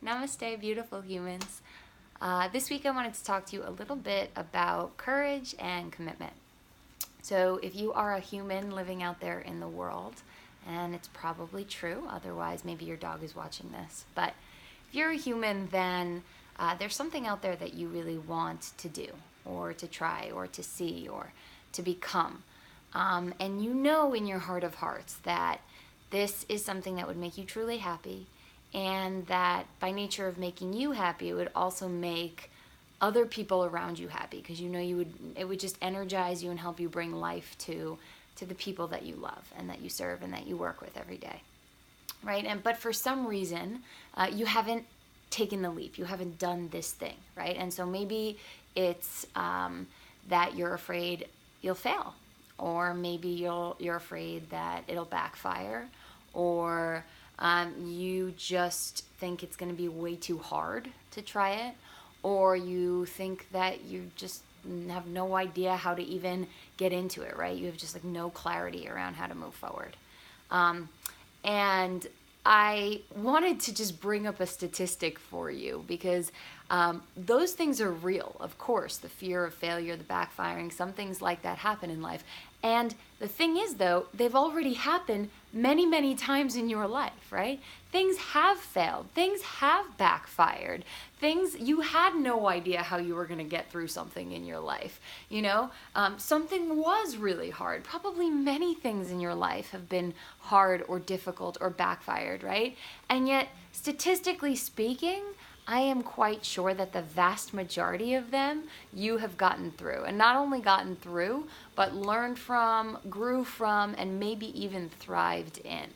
Namaste, beautiful humans. This week I wanted to talk to you a little bit about courage and commitment. So if you are a human living out there in the world, and it's probably true, otherwise maybe your dog is watching this, but if you're a human, then there's something out there that you really want to do, or to try, or to see, or to become. And you know in your heart of hearts that this is something that would make you truly happy, and that by nature of making you happy, it would also make other people around you happy, because you know it would just energize you and help you bring life to the people that you love and that you serve and that you work with every day, right? But for some reason, you haven't taken the leap. You haven't done this thing, right? And so maybe it's that you're afraid you'll fail, or maybe you're afraid that it'll backfire, or you just think it's going to be way too hard to try it, or you think that you just have no idea how to even get into it, right? You have just like no clarity around how to move forward. And I wanted to just bring up a statistic for you, because those things are real. Of course, the fear of failure, the backfiring, some things like that happen in life. And the thing is, though, they've already happened many, many times in your life, right? Things have failed. Things have backfired. Things, you had no idea how you were going to get through something in your life. You know, something was really hard. Probably many things in your life have been hard or difficult or backfired, right? And yet, statistically speaking, I am quite sure that the vast majority of them you have gotten through. And not only gotten through, but learned from, grew from, and maybe even thrived in.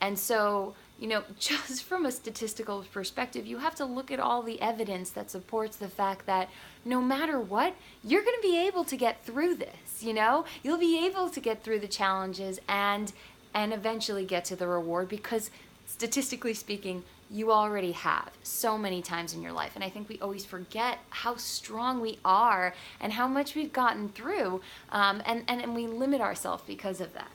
And so, you know, just from a statistical perspective, you have to look at all the evidence that supports the fact that no matter what, you're going to be able to get through this, you know? You'll be able to get through the challenges and eventually get to the reward, because statistically speaking, you already have so many times in your life. And I think we always forget how strong we are and how much we've gotten through, and we limit ourselves because of that,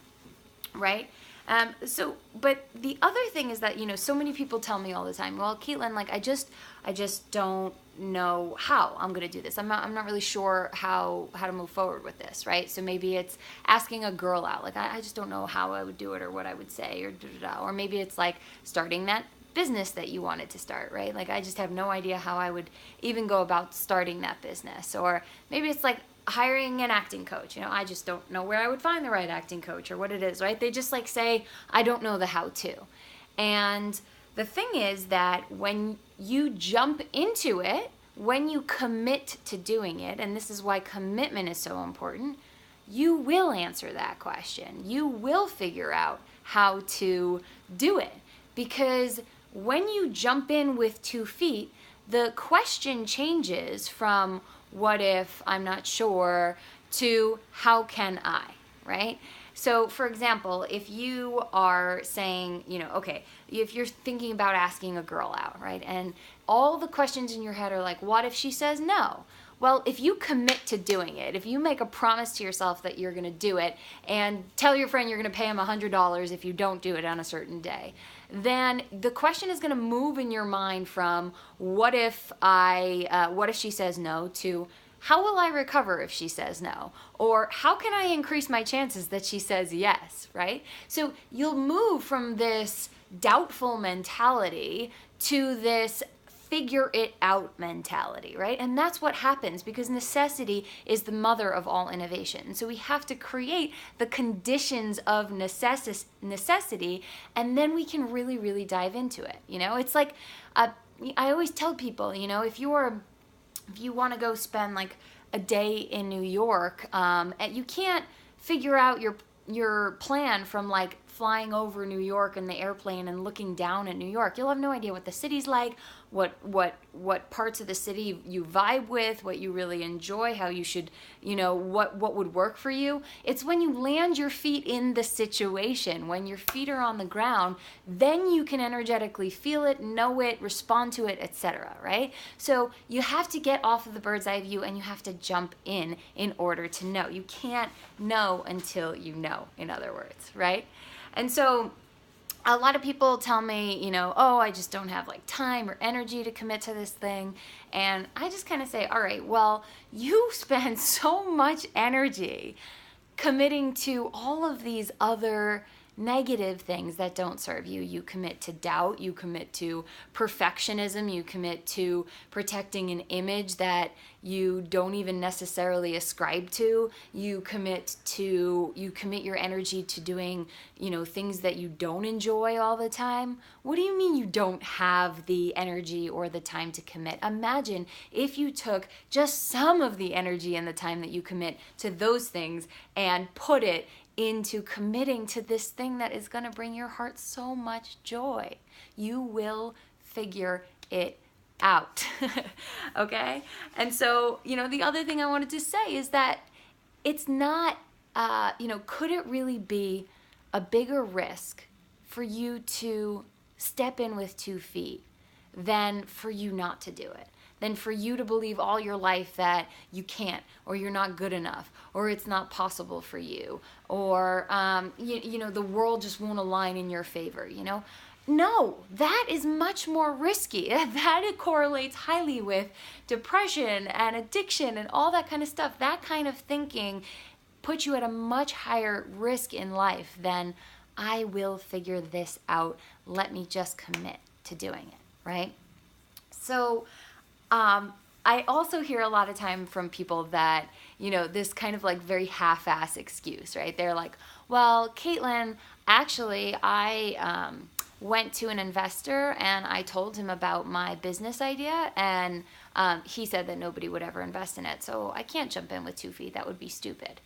right? But the other thing is that, you know, so many people tell me all the time, well, Caitlin, like, I just don't know how I'm going to do this. I'm not really sure how to move forward with this, right? So maybe it's asking a girl out. Like, I just don't know how I would do it or what I would say, or da-da-da. Or maybe it's like starting that business that you wanted to start, right? Like, I just have no idea how I would even go about starting that business. Or maybe it's like hiring an acting coach. You know, I just don't know where I would find the right acting coach or what it is, right? They just like say, I don't know the how to. And the thing is that when you jump into it, when you commit to doing it, and this is why commitment is so important, you will answer that question. You will figure out how to do it. Because when you jump in with 2 feet, the question changes from what if, I'm not sure, to how can I, right? So, for example, if you are saying, you know, okay, if you're thinking about asking a girl out, right? And all the questions in your head are like, what if she says no? Well, if you commit to doing it, if you make a promise to yourself that you're going to do it, and tell your friend you're going to pay him $100 if you don't do it on a certain day, then the question is going to move in your mind from what if she says no, to how will I recover if she says no? Or how can I increase my chances that she says yes, right? So you'll move from this doubtful mentality to this figure it out mentality, right? And that's what happens, because necessity is the mother of all innovation. So we have to create the conditions of necessity, and then we can really, really dive into it. You know, it's like, I always tell people, you know, if you want to go spend like a day in New York, and you can't figure out your plan from like flying over New York in the airplane and looking down at New York. You'll have no idea what the city's like, what parts of the city you vibe with, what you really enjoy, how you should, you know, what would work for you. It's when you land your feet in the situation, when your feet are on the ground, then you can energetically feel it, know it, respond to it, etc., right? So you have to get off of the bird's eye view, and you have to jump in order to know. You can't know until you know, in other words, right? And so a lot of people tell me, oh, I just don't have like time or energy to commit to this thing. And I just kind of say, all right, well, you spend so much energy committing to all of these other negative things that don't serve you. You commit to doubt, you commit to perfectionism, you commit to protecting an image that you don't even necessarily ascribe to. You commit your energy to doing, things that you don't enjoy all the time. What do you mean you don't have the energy or the time to commit? Imagine if you took just some of the energy and the time that you commit to those things and put it into committing to this thing that is going to bring your heart so much joy. You will figure it out. Okay? And so, the other thing I wanted to say is that it's not, could it really be a bigger risk for you to step in with 2 feet than for you not to do it? Than for you to believe all your life that you can't, or you're not good enough, or it's not possible for you, or the world just won't align in your favor. No, that is much more risky. That correlates highly with depression and addiction and all that kind of stuff. That kind of thinking puts you at a much higher risk in life than, I will figure this out, let me just commit to doing it, right? So I also hear a lot of time from people that, this kind of like very half-ass excuse, right? They're like, well, Caitlin, actually, I went to an investor and I told him about my business idea, and he said that nobody would ever invest in it. So I can't jump in with 2 feet. That would be stupid.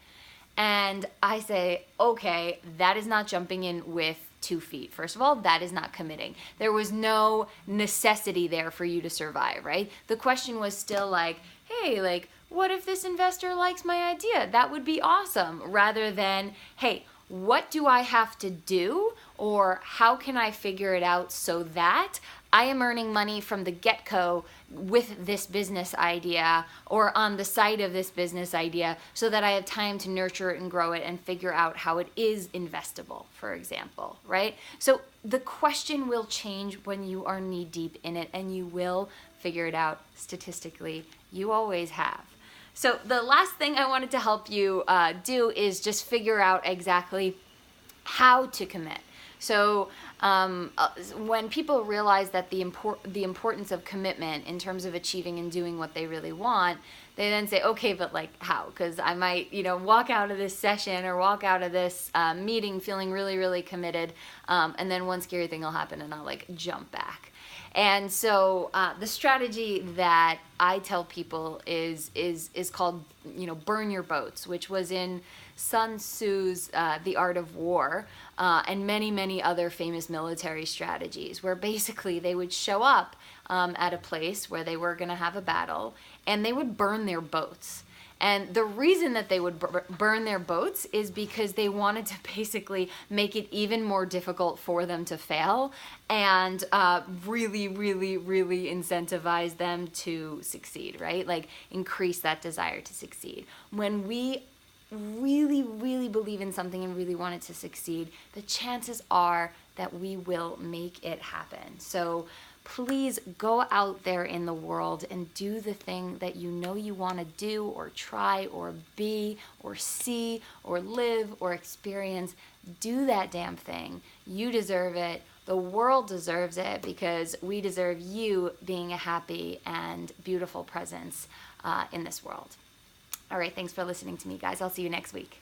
And I say, okay, that is not jumping in with 2 feet. First of all, that is not committing. There was no necessity there for you to survive, right? The question was still like, hey, like, what if this investor likes my idea? That would be awesome. Rather than, hey, what do I have to do, or how can I figure it out so that I am earning money from the get-go with this business idea, or on the side of this business idea, so that I have time to nurture it and grow it and figure out how it is investable, for example, right? So the question will change when you are knee-deep in it, and you will figure it out statistically. You always have. So the last thing I wanted to help you do is just figure out exactly how to commit. So when people realize that the importance of commitment in terms of achieving and doing what they really want, they then say, okay, but like how? Because I might, walk out of this session or walk out of this meeting feeling really, really committed, and then one scary thing will happen and I'll like jump back. And so the strategy that I tell people is called, burn your boats, which was in Sun Tzu's The Art of War, and many, many other famous military strategies, where basically they would show up at a place where they were going to have a battle, and they would burn their boats. And the reason that they would burn their boats is because they wanted to basically make it even more difficult for them to fail, and really, really, really incentivize them to succeed, right? Like increase that desire to succeed. When we really, really believe in something and really want it to succeed, the chances are that we will make it happen. So please go out there in the world and do the thing that you know you want to do, or try, or be, or see, or live, or experience. Do that damn thing. You deserve it. The world deserves it, because we deserve you being a happy and beautiful presence in this world. All right, thanks for listening to me, guys. I'll see you next week.